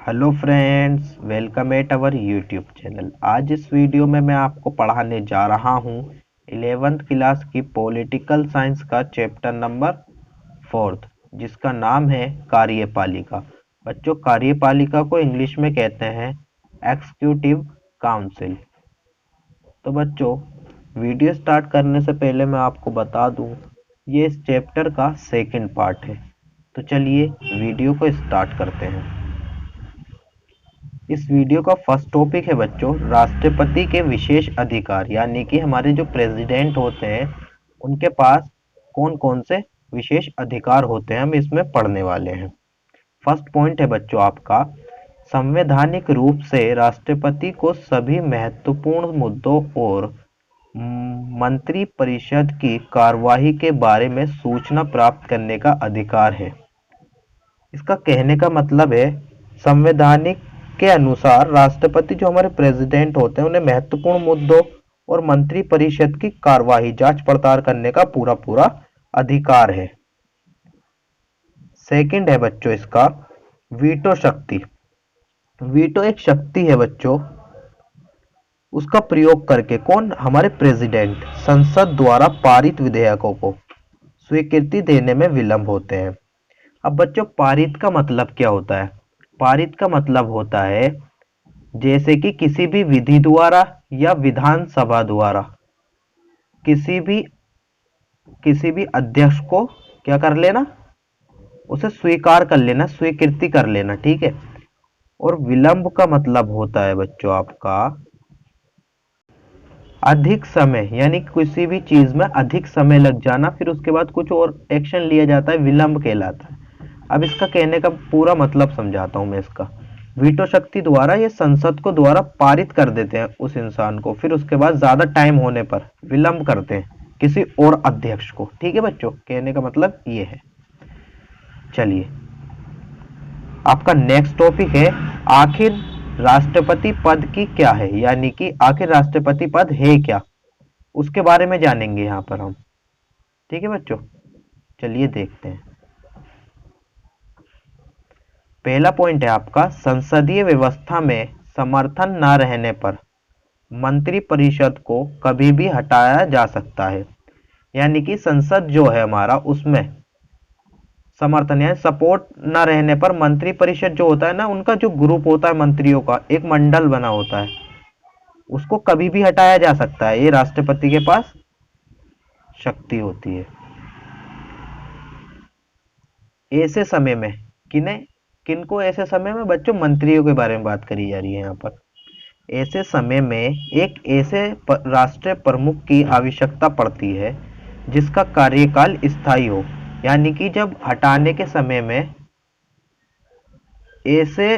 Hello friends, welcome at our YouTube channel. आज इस video में मैं आपको पढ़ाने जा रहा हूँ 11th क्लास की पॉलिटिकल साइंस का चैप्टर नंबर 4, जिसका नाम है कार्यपालिका। बच्चों, कार्यपालिका को इंग्लिश में कहते हैं एग्जीक्यूटिव काउंसिल। तो बच्चों, वीडियो स्टार्ट करने से पहले मैं आपको बता दूं, ये इस चैप्टर का सेकंड पार्ट है। तो चलिए वीडियो को स्टार्ट करते हैं। इस वीडियो का फर्स्ट टॉपिक है बच्चों, राष्ट्रपति के विशेष अधिकार, यानी कि हमारे जो प्रेसिडेंट होते हैं उनके पास कौन कौन से विशेष अधिकार होते हैं, हम इसमें पढ़ने वाले हैं। फर्स्ट पॉइंट है बच्चों आपका, संवैधानिक रूप से राष्ट्रपति को सभी महत्वपूर्ण मुद्दों और मंत्री परिषद की कार्यवाही के बारे में सूचना प्राप्त करने का अधिकार है। इसका कहने का मतलब है, संवैधानिक के अनुसार राष्ट्रपति जो हमारे प्रेसिडेंट होते हैं उन्हें महत्वपूर्ण मुद्दों और मंत्री परिषद की कार्यवाही जांच पड़ताल करने का पूरा पूरा अधिकार है। सेकंड है बच्चों इसका वीटो शक्ति। वीटो एक शक्ति है बच्चों, उसका प्रयोग करके कौन, हमारे प्रेसिडेंट संसद द्वारा पारित विधेयकों को स्वीकृति देने में विलंब होते हैं। अब बच्चों, पारित का मतलब क्या होता है? पारित का मतलब होता है जैसे कि किसी भी विधि द्वारा या विधानसभा द्वारा किसी भी अध्यक्ष को क्या कर लेना, उसे स्वीकार कर लेना, स्वीकृति कर लेना, ठीक है। और विलंब का मतलब होता है बच्चों आपका अधिक समय, यानी किसी भी चीज में अधिक समय लग जाना, फिर उसके बाद कुछ और एक्शन लिया जाता है, विलंब कहलाता है। अब इसका कहने का पूरा मतलब समझाता हूं मैं इसका। वीटो शक्ति द्वारा ये संसद को द्वारा पारित कर देते हैं उस इंसान को, फिर उसके बाद ज्यादा टाइम होने पर विलंब करते हैं किसी और अध्यक्ष को, ठीक है बच्चों। कहने का मतलब ये है। चलिए, आपका नेक्स्ट टॉपिक है आखिर राष्ट्रपति पद की क्या है, यानी कि आखिर राष्ट्रपति पद है क्या, उसके बारे में जानेंगे यहां पर हम, ठीक है बच्चों। चलिए देखते हैं। पहला पॉइंट है आपका, संसदीय व्यवस्था में समर्थन न रहने पर मंत्री परिषद को कभी भी हटाया जा सकता है। यानी कि संसद जो है हमारा, उसमें समर्थन यानी सपोर्ट न रहने पर मंत्री परिषद जो होता है ना, उनका जो ग्रुप होता है मंत्रियों का, एक मंडल बना होता है, उसको कभी भी हटाया जा सकता है। ये राष्ट्रपति के पास शक्ति होती है। ऐसे समय में किनको ऐसे समय में बच्चों, मंत्रियों के बारे में बात करी जा रही है यहाँ पर। ऐसे समय में एक ऐसे राष्ट्रीय प्रमुख की आवश्यकता पड़ती है जिसका कार्यकाल स्थायी हो। यानी कि जब हटाने के समय में ऐसे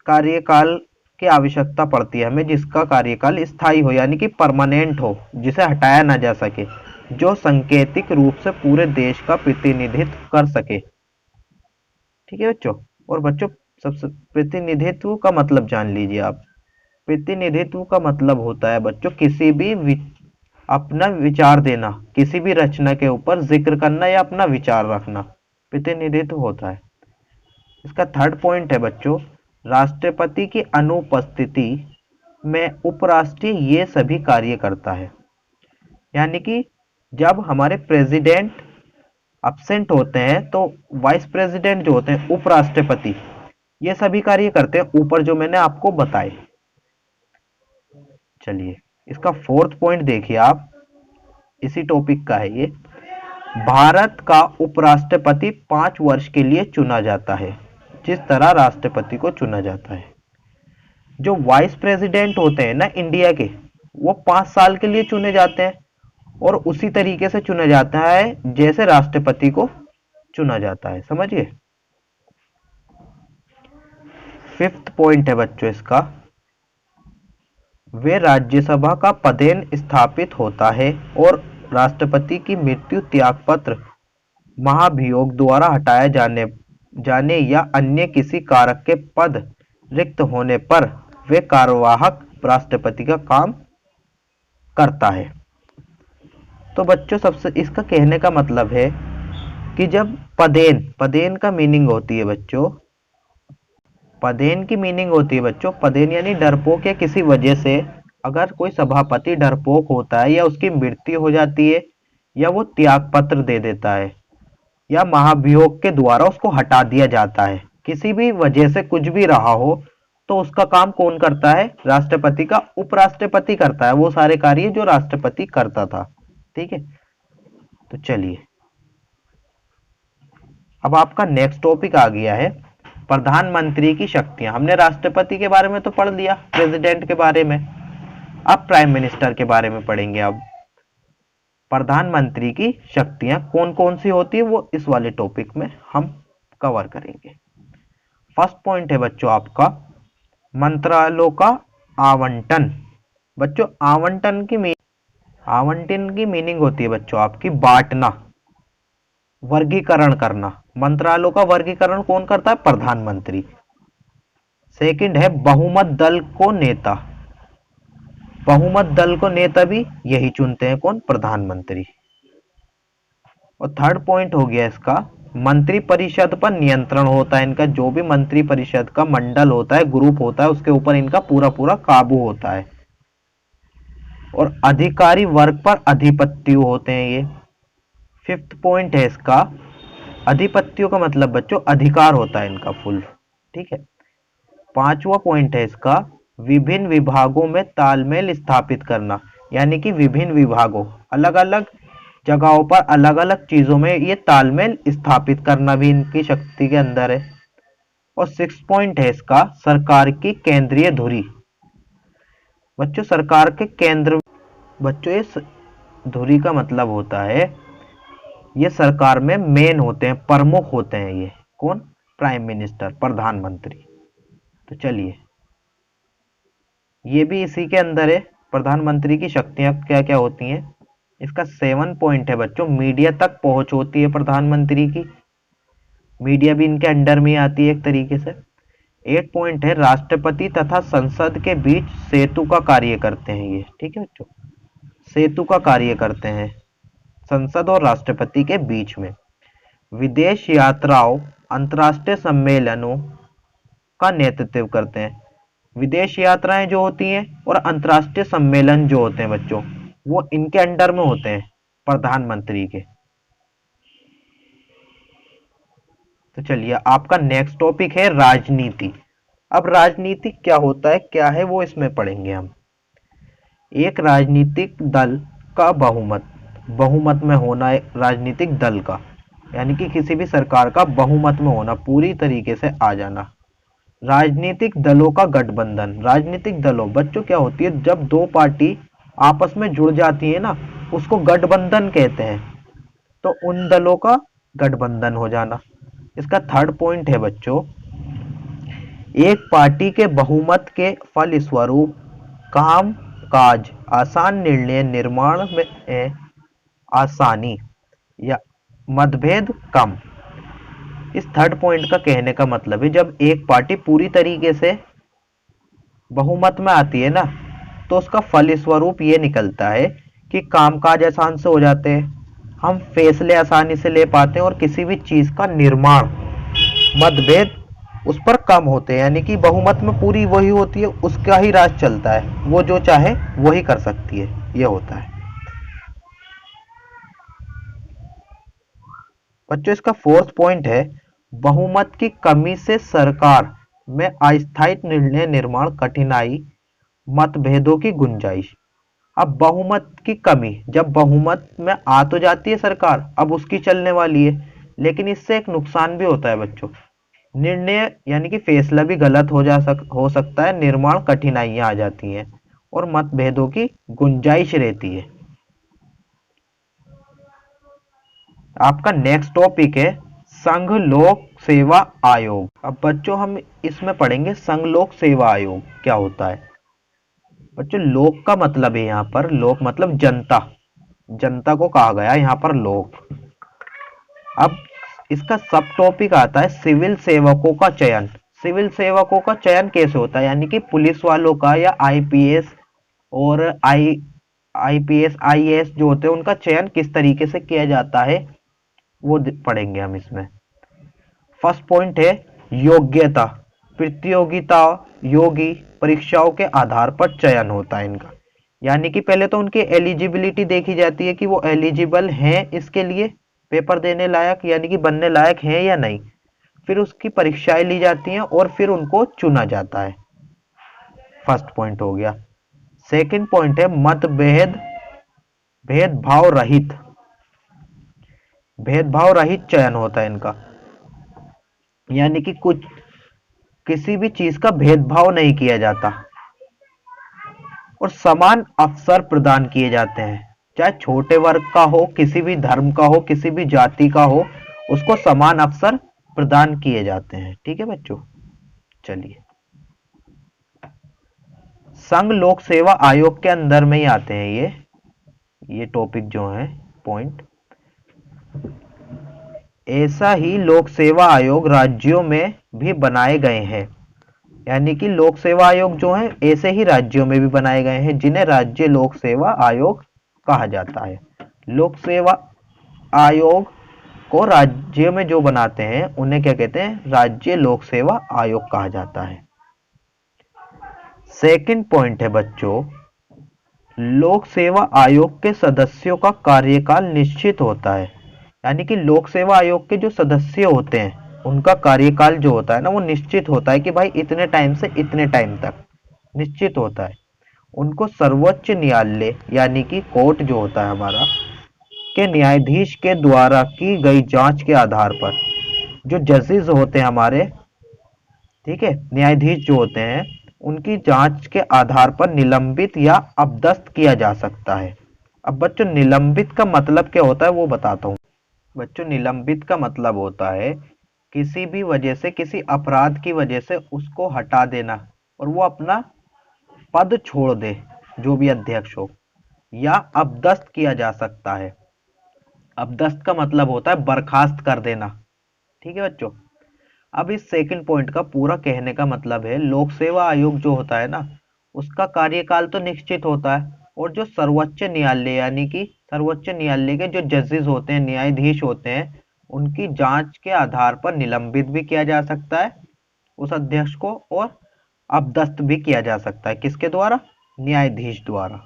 कार्यकाल की आवश्यकता पड़ती है हमें जिसका कार्यकाल स्थायी हो, यानी कि परमानेंट हो, जिसे हटाया ना जा सके, जो सांकेतिक रूप से पूरे देश का प्रतिनिधित्व कर सके, ठीक है बच्चों। और बच्चों, सबसे प्रतिनिधित्व का मतलब जान लीजिए आप। प्रतिनिधित्व का मतलब होता है बच्चों किसी भी अपना विचार देना, किसी भी रचना के ऊपर जिक्र करना या अपना विचार रखना, प्रतिनिधित्व होता है। इसका थर्ड पॉइंट है बच्चों, राष्ट्रपति की अनुपस्थिति में उपराष्ट्रीय ये सभी कार्य करता है। यानी कि जब हमारे प्रेसिडेंट अब्सेंट होते हैं तो वाइस प्रेसिडेंट जो होते हैं, उपराष्ट्रपति, ये सभी कार्य करते हैं ऊपर जो मैंने आपको बताए। चलिए, इसका फोर्थ पॉइंट देखिए आप, इसी टॉपिक का है ये। भारत का उपराष्ट्रपति 5 वर्ष के लिए चुना जाता है, जिस तरह राष्ट्रपति को चुना जाता है। जो वाइस प्रेसिडेंट होते हैं ना इंडिया के, वो 5 साल के लिए चुने जाते हैं और उसी तरीके से चुना जाता है जैसे राष्ट्रपति को चुना जाता है, समझिए। फिफ्थ पॉइंट है बच्चों इसका, वे राज्यसभा का पदेन स्थापित होता है और राष्ट्रपति की मृत्यु, त्यागपत्र, महाभियोग द्वारा हटाए जाने या अन्य किसी कारक के पद रिक्त होने पर वे कार्यवाहक राष्ट्रपति का काम करता है। तो बच्चों, सबसे इसका कहने का मतलब है कि जब पदेन का मीनिंग होती है बच्चों पदेन की मीनिंग होती है बच्चों, पदेन यानी डरपोक या किसी वजह से अगर कोई सभापति डरपोक होता है या उसकी मृत्यु हो जाती है या वो त्याग पत्र दे देता है या महाभियोग के द्वारा उसको हटा दिया जाता है, किसी भी वजह से कुछ भी रहा हो, तो उसका काम कौन करता है? राष्ट्रपति का उपराष्ट्रपति करता है वो सारे कार्य जो राष्ट्रपति करता था। ठीक है, तो चलिए अब आपका नेक्स्ट टॉपिक आ गया है प्रधानमंत्री की शक्तियां। हमने राष्ट्रपति के बारे में तो पढ़ लिया, प्रेसिडेंट के बारे में, अब प्राइम मिनिस्टर के बारे में पढ़ेंगे। अब प्रधानमंत्री की शक्तियां कौन कौन सी होती है वो इस वाले टॉपिक में हम कवर करेंगे। फर्स्ट पॉइंट है बच्चों आपका मंत्रालयों का आवंटन। बच्चों आवंटन की मीनिंग होती है बच्चों आपकी बांटना, वर्गीकरण करना। मंत्रालयों का वर्गीकरण कौन करता है? प्रधानमंत्री। सेकंड है बहुमत दल को नेता। बहुमत दल को नेता भी यही चुनते हैं, कौन? प्रधानमंत्री। और थर्ड पॉइंट हो गया इसका मंत्री परिषद पर नियंत्रण होता है इनका। जो भी मंत्री परिषद का मंडल होता है, ग्रुप होता है, उसके ऊपर इनका पूरा पूरा काबू होता है। और अधिकारी वर्ग पर अधिपत्य होते हैं ये। फिफ्थ पॉइंट है इसका अधिपत्यों का मतलब बच्चों अधिकार होता है इनका फुल। ठीक है, पांचवा पॉइंट है इसका विभिन्न विभागों में तालमेल स्थापित करना, यानी कि विभिन्न विभागों अलग अलग जगहों पर अलग अलग चीजों में ये तालमेल स्थापित करना भी इनकी शक्ति के अंदर है। और सिक्स पॉइंट है इसका सरकार की केंद्रीय धुरी। बच्चों सरकार के केंद्र, बच्चों ये धुरी का मतलब होता है ये सरकार में मेन होते हैं, प्रमुख होते हैं ये। कौन? प्राइम मिनिस्टर, प्रधानमंत्री। तो चलिए ये भी इसी के अंदर है, प्रधानमंत्री की शक्तियां क्या क्या होती हैं। इसका 7 पॉइंट है बच्चों मीडिया तक पहुंच होती है प्रधानमंत्री की, मीडिया भी इनके अंडर में आती है एक तरीके से। 8 पॉइंट है राष्ट्रपति तथा संसद के बीच सेतु का कार्य करते हैं ये। ठीक है बच्चों, सेतु का कार्य करते हैं संसद और राष्ट्रपति के बीच में। विदेश यात्राओं, अंतर्राष्ट्रीय सम्मेलनों का नेतृत्व करते हैं। विदेश यात्राएं जो होती हैं और अंतर्राष्ट्रीय सम्मेलन जो होते हैं बच्चों वो इनके अंडर में होते हैं प्रधानमंत्री के। तो चलिए आपका नेक्स्ट टॉपिक है राजनीति। अब राजनीति क्या होता है, क्या है वो इसमें पढ़ेंगे हम। एक राजनीतिक दल का बहुमत में होना, राजनीतिक दल का यानी कि किसी भी सरकार का बहुमत में होना, पूरी तरीके से आ जाना। राजनीतिक दलों का गठबंधन। राजनीतिक दलों बच्चों क्या होती है, जब दो पार्टी आपस में जुड़ जाती है ना उसको गठबंधन कहते हैं, तो उन दलों का गठबंधन हो जाना। इसका थर्ड पॉइंट है बच्चों एक पार्टी के बहुमत के फलस्वरूप काम काज, आसान निर्णय निर्माण में आसानी या मतभेद कम। इस थर्ड पॉइंट का कहने का मतलब है जब एक पार्टी पूरी तरीके से बहुमत में आती है ना तो उसका फलस्वरूप ये निकलता है कि कामकाज आसान से हो जाते हैं, हम फैसले आसानी से ले पाते हैं और किसी भी चीज का निर्माण, मतभेद उस पर कम होते हैं। यानी कि बहुमत में पूरी वही होती है, उसका ही राज चलता है, वो जो चाहे वही कर सकती है, ये होता है बच्चों। इसका फोर्थ पॉइंट है बहुमत की कमी से सरकार में अस्थायी निर्णय निर्माण कठिनाई, मतभेदों की गुंजाइश। अब बहुमत की कमी, जब बहुमत में आ तो जाती है सरकार, अब उसकी चलने वाली है, लेकिन इससे एक नुकसान भी होता है बच्चों, निर्णय यानी कि फैसला भी गलत हो सकता है, निर्माण कठिनाइयां आ जाती हैं और मतभेदों की गुंजाइश रहती है। आपका नेक्स्ट टॉपिक है संघ लोक सेवा आयोग। अब बच्चों हम इसमें पढ़ेंगे संघ लोक सेवा आयोग क्या होता है। बच्चों लोक का मतलब है यहाँ पर, लोक मतलब जनता, जनता को कहा गया यहाँ पर लोक। अब इसका सब टॉपिक आता है सिविल सेवकों का चयन। सिविल सेवकों का चयन कैसे होता है, यानी कि पुलिस वालों का या आईपीएस और आईपीएस आईएएस जो होते हैं उनका चयन किस तरीके से किया जाता है वो पढ़ेंगे हम इसमें। फर्स्ट पॉइंट है योग्यता। प्रतियोगिता योगी परीक्षाओं के आधार पर चयन होता है इनका। यानी कि पहले तो उनकी एलिजिबिलिटी देखी जाती है कि वो एलिजिबल हैं इसके लिए, पेपर देने लायक यानी कि बनने लायक हैं या नहीं। फिर उसकी परीक्षाएं ली जाती हैं और फिर उनको चुना जाता है। फर्स्ट पॉइंट हो गया। सेकंड पॉइंट है मतभेद भेदभाव रहित, भेदभाव रहित चयन होता है इनका। यानी कि कुछ किसी भी चीज का भेदभाव नहीं किया जाता और समान अवसर प्रदान किए जाते हैं। चाहे छोटे वर्ग का हो, किसी भी धर्म का हो, किसी भी जाति का हो, उसको समान अवसर प्रदान किए जाते हैं। ठीक है बच्चों, चलिए संघ लोक सेवा आयोग के अंदर में ही आते हैं ये टॉपिक जो है पॉइंट। ऐसा ही लोक सेवा आयोग राज्यों में भी बनाए गए हैं। यानी कि लोक सेवा आयोग जो है ऐसे ही राज्यों में भी बनाए गए हैं जिन्हें राज्य लोक सेवा आयोग कहा जाता है। लोक सेवा आयोग को राज्य में जो बनाते हैं उन्हें क्या कहते हैं? राज्य लोक सेवा आयोग कहा जाता है। सेकंड पॉइंट है बच्चों, लोक सेवा आयोग के सदस्यों का कार्यकाल निश्चित होता है। यानी कि लोक सेवा आयोग के जो सदस्य होते हैं उनका कार्यकाल जो होता है ना वो निश्चित होता है कि भाई इतने टाइम से इतने टाइम तक निश्चित होता है। उनको सर्वोच्च न्यायालय यानी कि कोर्ट जो होता है हमारा के न्यायाधीश के द्वारा की गई जांच के आधार पर जो जजेस होते हैं हमारे, ठीक है, न्यायाधीश जो होते हैं उनकी जांच के आधार पर निलंबित या अपदस्थ किया जा सकता है। अब बच्चों निलंबित का मतलब क्या होता है वो बताता हूँ। बच्चों निलंबित का मतलब होता है किसी भी वजह से, किसी अपराध की वजह से उसको हटा देना और वो अपना पद छोड़ दे, जो भी अध्यक्ष हो, या अपदस्थ किया जा सकता है। अपदस्थ का मतलब होता है बर्खास्त कर देना। ठीक है बच्चों, अब इस सेकंड पॉइंट का पूरा कहने का मतलब है लोक सेवा आयोग जो होता है ना उसका कार्यकाल तो निश्चित होता है और जो सर्वोच्च न्यायालय यानी कि सर्वोच्च न्यायालय के जो जजेस होते हैं, न्यायाधीश होते हैं, उनकी जांच के आधार पर निलंबित भी किया जा सकता है उस अध्यक्ष को और अपदस्थ भी किया जा सकता है। किसके द्वारा? न्यायाधीश द्वारा।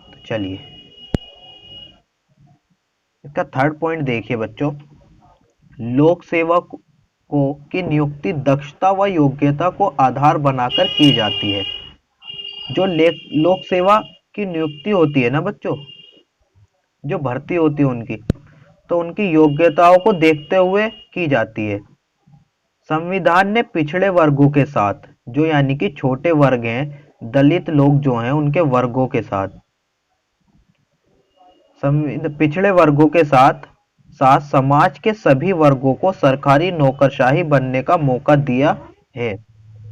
तो चलिए इसका थर्ड पॉइंट देखिए बच्चों, लोक सेवा को की नियुक्ति दक्षता व योग्यता को आधार बनाकर की जाती है। जो लोक सेवा की नियुक्ति होती है ना बच्चों, जो भर्ती होती है उनकी, तो उनकी योग्यताओं को देखते हुए की जाती है। संविधान ने पिछड़े वर्गों के साथ, जो यानी कि छोटे वर्ग हैं, दलित लोग जो हैं उनके वर्गों के साथ, पिछड़े वर्गों के साथ साथ समाज के सभी वर्गों को सरकारी नौकरशाही बनने का मौका दिया है।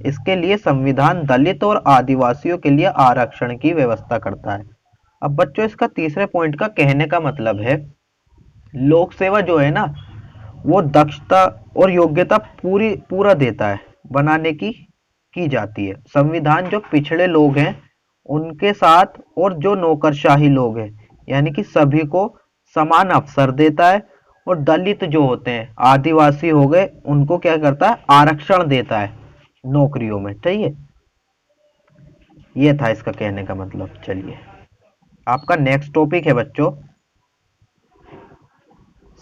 इसके लिए संविधान दलित और आदिवासियों के लिए आरक्षण की व्यवस्था करता है। अब बच्चों इसका तीसरे पॉइंट का कहने का मतलब है लोक सेवा जो है ना वो दक्षता और योग्यता पूरा देता है बनाने की जाती है। संविधान जो पिछड़े लोग हैं उनके साथ और जो नौकरशाही लोग हैं यानी कि सभी को समान अवसर देता है और दलित जो होते हैं, आदिवासी हो गए, उनको क्या करता है? आरक्षण देता है नौकरियों में। ठीक है, ये था इसका कहने का मतलब। चलिए आपका नेक्स्ट टॉपिक है बच्चों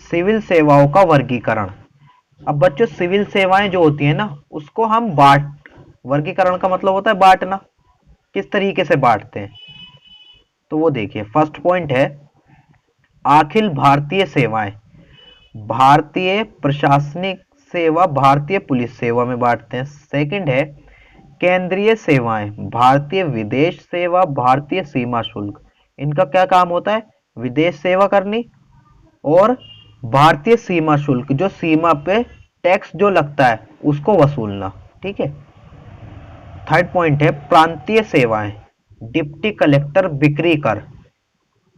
सिविल सेवाओं का वर्गीकरण। अब बच्चों सिविल सेवाएं जो होती है ना उसको हम वर्गीकरण का मतलब होता है बांटना। किस तरीके से बांटते हैं तो वो देखिए, फर्स्ट पॉइंट है अखिल भारतीय सेवाएं, भारतीय प्रशासनिक सेवा, भारतीय पुलिस सेवा में बांटते हैं। सेकंड है केंद्रीय सेवाएं, भारतीय विदेश सेवा, भारतीय सीमा शुल्क। इनका क्या काम होता है? विदेश सेवा करनी और भारतीय सीमा शुल्क, जो सीमा पे टैक्स जो लगता है उसको वसूलना। ठीक है। थर्ड पॉइंट है प्रांतीय सेवाएं, डिप्टी कलेक्टर, बिक्री कर।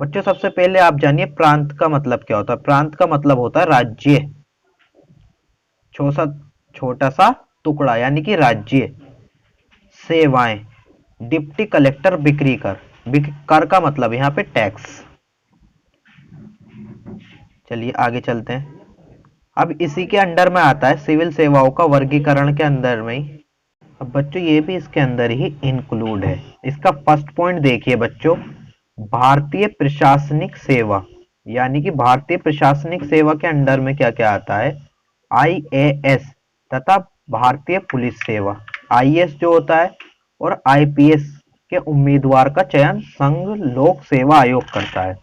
बच्चों सबसे पहले आप जानिए प्रांत का मतलब क्या होता है। प्रांत का मतलब होता है राज्य, छोटा सा टुकड़ा यानी कि राज्य। सेवाएं, डिप्टी कलेक्टर, बिक्री कर। कर का मतलब यहां पे टैक्स। चलिए आगे चलते हैं। अब इसी के अंडर में आता है सिविल सेवाओं का वर्गीकरण के अंदर में ही। अब बच्चों ये भी इसके अंदर ही इंक्लूड है। इसका फर्स्ट पॉइंट देखिए बच्चों, भारतीय प्रशासनिक सेवा, यानी कि भारतीय प्रशासनिक सेवा के अंडर में क्या क्या आता है, आईएएस तथा भारतीय पुलिस सेवा। आईएएस जो होता है और आईपीएस के उम्मीदवार का चयन संघ लोक सेवा आयोग करता है।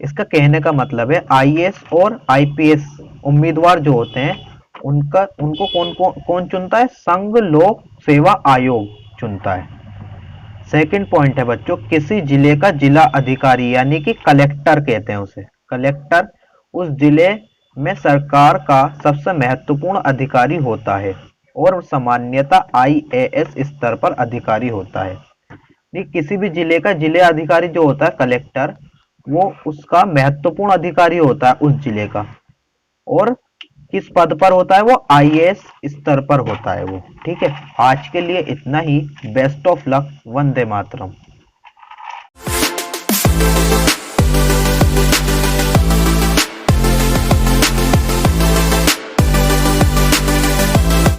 इसका कहने का मतलब है आईएएस और आईपीएस उम्मीदवार जो होते हैं उनको कौन चुनता है, संघ लोक सेवा आयोग चुनता है। सेकंड पॉइंट है बच्चों, किसी जिले का जिला अधिकारी यानी कि कलेक्टर कहते हैं उसे, कलेक्टर उस जिले में सरकार का सबसे महत्वपूर्ण अधिकारी होता है और सामान्यतः आईएएस स्तर पर अधिकारी होता है। किसी भी जिले का जिले अधिकारी जो होता है कलेक्टर, वो उसका महत्वपूर्ण अधिकारी होता है उस जिले का, और किस पद पर होता है, वो आईएएस स्तर पर होता है वो। ठीक है, आज के लिए इतना ही। Best of luck. वंदे मातरम।